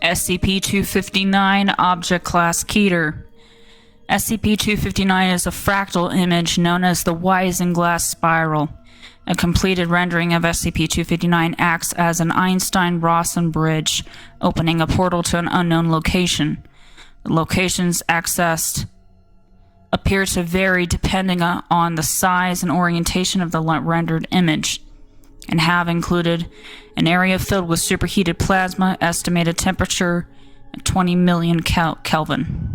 SCP-259 Object Class Keter. SCP-259 is a fractal image known as the Weisenglass spiral. A completed rendering of SCP-259 acts as an Einstein-Rossen bridge, opening a portal to an unknown location. The locations accessed appear to vary depending on the size and orientation of the rendered image, and have included an area filled with superheated plasma, estimated temperature at 20 million Kelvin.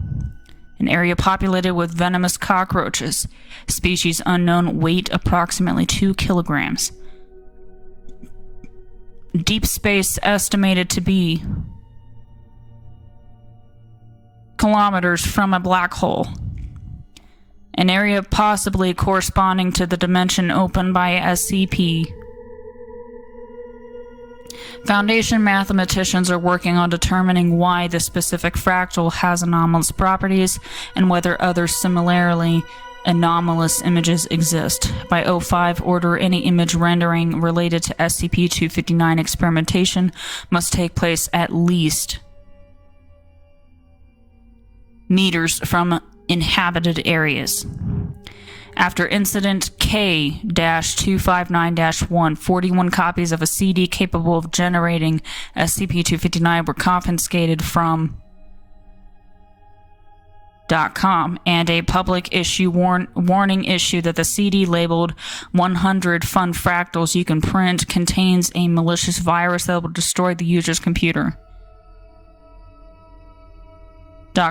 An area populated with venomous cockroaches, species unknown, weight approximately 2 kilograms. Deep space estimated to be kilometers from a black hole. An area possibly corresponding to the dimension opened by SCP. Foundation mathematicians are working on determining why this specific fractal has anomalous properties and whether other similarly anomalous images exist. By 05 order, any image rendering related to SCP-259 experimentation must take place at least meters from inhabited areas. After Incident K-259-1, 41 copies of a CD capable of generating SCP-259 were confiscated from .com, and a public issue warning issue that the CD labeled 100 fun fractals you can print contains a malicious virus that will destroy the user's computer.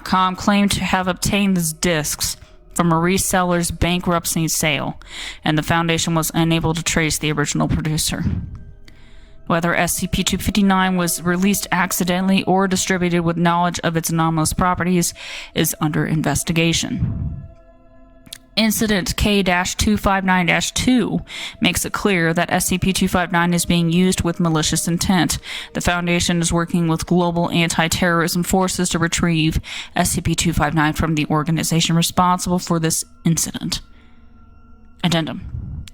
.com claimed to have obtained these discs from a reseller's bankruptcy sale, and the Foundation was unable to trace the original producer. Whether SCP-259 was released accidentally or distributed with knowledge of its anomalous properties is under investigation. Incident K-259-2 makes it clear that SCP-259 is being used with malicious intent. The Foundation is working with global anti-terrorism forces to retrieve SCP-259 from the organization responsible for this incident. Addendum.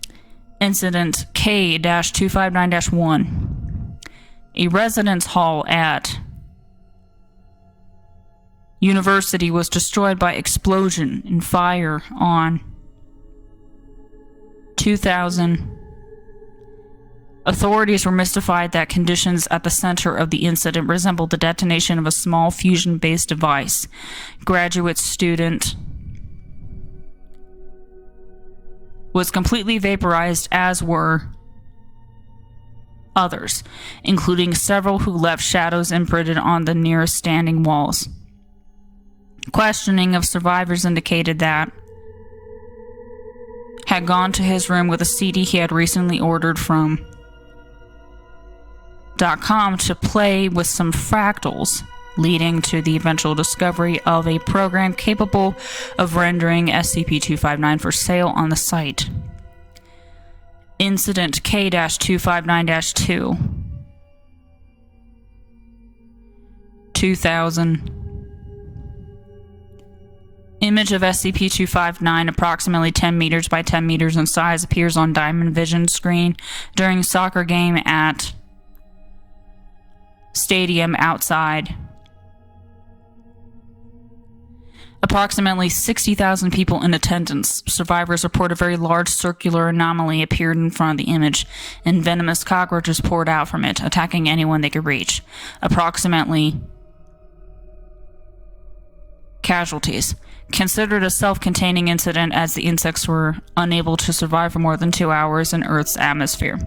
Incident K-259-1. A residence hall at University was destroyed by explosion and fire on 2000. Authorities were mystified that conditions at the center of the incident resembled the detonation of a small fusion-based device. Graduate student was completely vaporized, as were others, including several who left shadows imprinted on the nearest standing walls. Questioning of survivors indicated that had gone to his room with a CD he had recently ordered from .com to play with some fractals, leading to the eventual discovery of a program capable of rendering SCP-259 for sale on the site. Incident K-259-2. 2000. Image of SCP-259, approximately 10 meters by 10 meters in size, appears on Diamond Vision screen during soccer game at stadium outside. Approximately 60,000 people in attendance. Survivors report a very large circular anomaly appeared in front of the image, and venomous cockroaches poured out from it, attacking anyone they could reach. Approximately casualties. Considered a self-containing incident as the insects were unable to survive for more than 2 hours in Earth's atmosphere.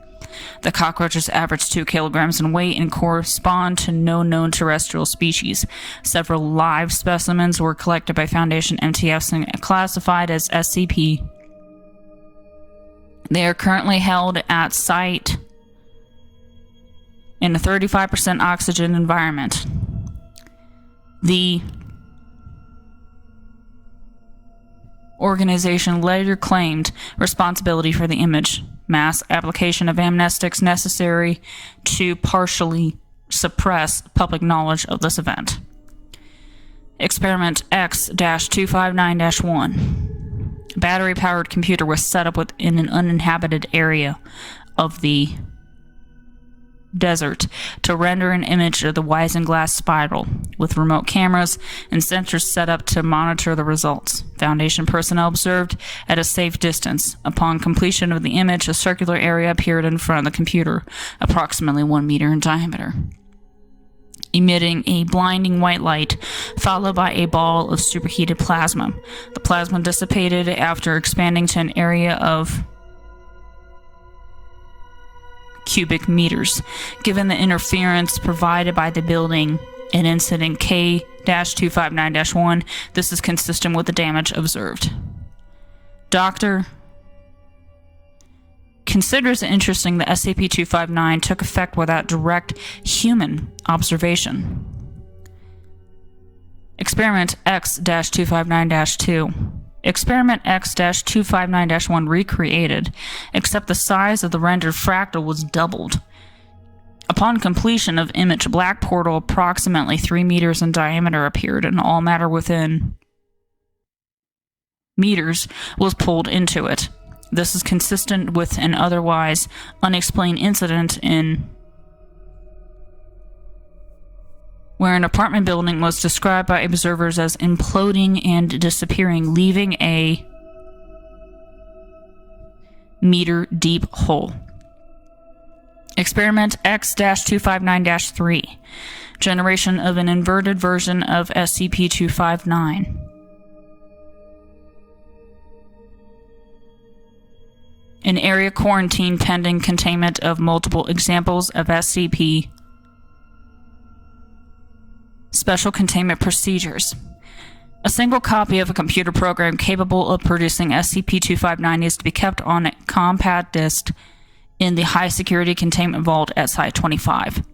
The cockroaches average 2 kilograms in weight and correspond to no known terrestrial species. Several live specimens were collected by Foundation MTFs and classified as SCP. They are currently held at site in a 35% oxygen environment. The organization later claimed responsibility for the image mass application of amnestics necessary to partially suppress public knowledge of this event. Experiment X-259-1. A battery-powered computer was set up within an uninhabited area of the desert to render an image of the Weisenglass spiral, with remote cameras and sensors set up to monitor the results. Foundation personnel observed at a safe distance. Upon completion of the image, a circular area appeared in front of the computer, approximately 1 meter in diameter, emitting a blinding white light, followed by a ball of superheated plasma. The plasma dissipated after expanding to an area of cubic meters. Given the interference provided by the building in incident K-259-1, this is consistent with the damage observed. Doctor considers it interesting that SCP-259 took effect without direct human observation. Experiment X-259-2. Experiment X-259-1 recreated, except the size of the rendered fractal was doubled. Upon completion of image, a black portal approximately 3 meters in diameter appeared, and all matter within meters was pulled into it. This is consistent with an otherwise unexplained incident where an apartment building was described by observers as imploding and disappearing, leaving a meter-deep hole. Experiment X-259-3. Generation of an inverted version of SCP-259. An area quarantine pending containment of multiple examples of SCP. Special containment procedures. A single copy of a computer program capable of producing SCP-259 is to be kept on a compact disk in the high-security containment vault at Site-25.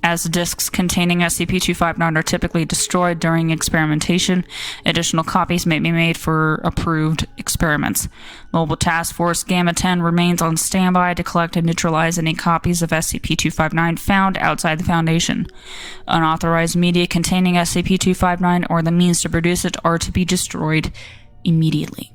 As disks containing SCP-259 are typically destroyed during experimentation, additional copies may be made for approved experiments. Mobile Task Force Gamma-10 remains on standby to collect and neutralize any copies of SCP-259 found outside the Foundation. Unauthorized media containing SCP-259 or the means to produce it are to be destroyed immediately.